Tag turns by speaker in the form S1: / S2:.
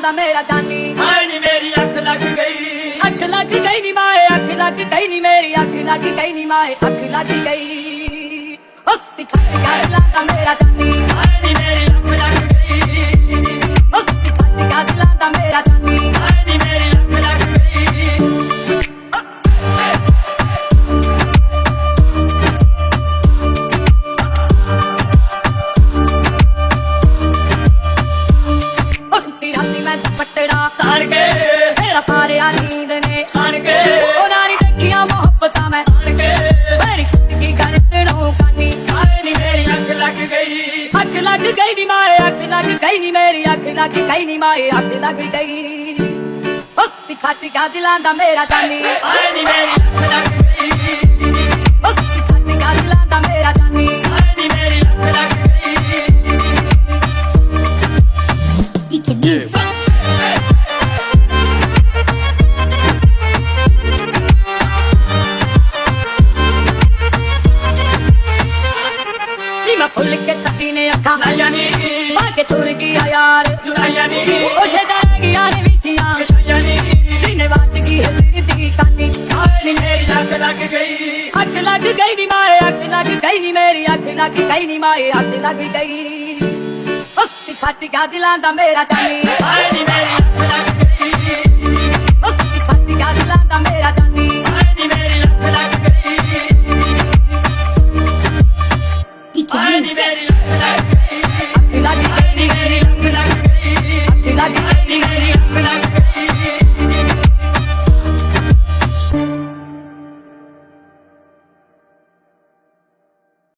S1: ਦਾ ਮੇਰਾ ਜਾਨੀ
S2: ਹਾਏ ਨੀ ਮੇਰੀ ਅੱਖ ਲੱਗ ਗਈ,
S1: ਅੱਖ ਲੱਗ ਗਈ ਨੀ ਮਾਏ, ਅੱਖ ਲੱਗ ਗਈ ਨੀ ਮੇਰੀ ਅੱਖ ਲੱਗ ਗਈ ਨੀ ਮਾਏ, ਅੱਖ ਲੱਗ ਗਈ ਹਸਤੀ ਖਾਤੀ ਗਾਲਾਂ ਦਾ ਮੇਰਾ ਜਾਨੀ
S2: ਹਾਏ ਨੀ ਮੇਰੀ ਅੱਖ ਲੱਗ ਗਈ,
S1: ਹਸਤੀ ਖਾਤੀ ਗਾਲਾਂ ਦਾ ਮੇਰਾ ਜਾਨੀ
S2: ਹਾਏ ਨੀ ਮੇਰੀ ਅੱਖ ਲੱਗ ਗਈ।
S1: ਹਸਤੀ ਰਾਤੀ ਮੈਂ ਪਟੜਾ
S2: ਸੜ ਕੇ
S1: ਮੇਰਾ ਪਾਰਿਆ ਨੀਂਦ ਨੇ
S2: ਸੜ ਕੇ
S1: ਉਹਨਾਂ ਨੇ ਦੇਖੀਆਂ ਮੁਹੱਬਤਾਂ ਮੈਂ
S2: ਸੜ ਕੇ
S1: ਮੇਰੀ ਜ਼ਿੰਦਗੀ ਗਲਤਣੋਂ ਕਾਨੀ
S2: ਹਾਏ ਨੀ ਮੇਰੀ ਅੱਖ ਲੱਗ ਗਈ,
S1: ਅੱਖ ਲੱਗ ਗਈ ਨੀ ਮਾਏ, ਅੱਖ ਲੱਗ ਗਈ ਨੀ ਮੇਰੀ ਅੱਖ ਲੱਗ ਗਈ ਨੀ ਮਾਏ, ਅੱਖ ਲੱਗ ਗਈ ਹਸਤੀ ਖਾਤੀ ਗਾਲਾਂ ਦਾ ਮੇਰਾ ਜਾਨੀ
S2: ਹਾਏ ਨੀ ਮੇਰੀ ਅੱਖ ਲੱਗ ਗਈ,
S1: ਹਸਤੀ ਖਾਤੀ ਗਾਲਾਂ ਦਾ ਮੇਰਾ ਜਾਨੀ
S2: ਹਾਏ ਨੀ ਮੇਰੀ ਅੱਖ ਲੱਗ ਗਈ।
S1: ਨੀ ਮੈਂ ਫੁੱਲ ਕੇ ਤੱਕੀ ਨੇ ਅੱਖਾਂ
S2: ਲਾਇਆ ਨੀ
S1: ਪਾ ਕੇ ਤੁਰ ਗਿਆ ਯਾਰ
S2: ਜੁਰਾਇਆ ਨੀ
S1: ਉਹ ਸ਼ੇਦਾਂ ਗਿਆ ਨੇ ਵਿਸੀਆਂ
S2: ਵਿਛਾਇਆ ਨੀ
S1: ਸੀਨੇ ਵੱਜ ਗਈ ਹੈ ਤੇਰੀ ਦੀ ਕਾਨੀ
S2: ਹਾਏ ਨੀ ਮੇਰੀ ਅੱਖ ਲੱਗ ਗਈ,
S1: ਅੱਖ ਲੱਗ ਗਈ ਨੀ ਮਾਏ, ਅੱਖ ਲੱਗ ਗਈ ਨੀ ਮੇਰੀ ਅੱਖ ਲੱਗ ਗਈ ਨੀ ਮਾਏ, ਅੱਖ ਲੱਗ ਗਈ ਹਸਤੀ ਖਾਤੀ ਗਾਲਾਂ ਦਾ ਮੇਰਾ ਜਾਨੀ
S2: ਹਾਏ ਨੀ ਮੇਰੀ ਅੱਖ ਲੱਗ ਗਈ,
S1: ਹਸਤੀ ਖਾਤੀ ਗਾਲਾਂ ਦਾ ਮੇਰਾ ਜਾਨੀ
S2: ਹਾਏ ਨੀ ਮੇਰੀ ਅੱਖ ਲੱਗ ਗਈ, ਹਾਏ ਨੀ ਮੇਰੀ ਅੱਖ ਲੱਗ ਗਈ,
S1: ਅੱਖ ਲੱਗ ਗਈ ਨੀ ਮੇਰੀ
S2: ਅੱਖ ਲੱਗ ਗਈ,
S1: ਅੱਖ ਲੱਗ ਗਈ ਨੀ ਮੇਰੀ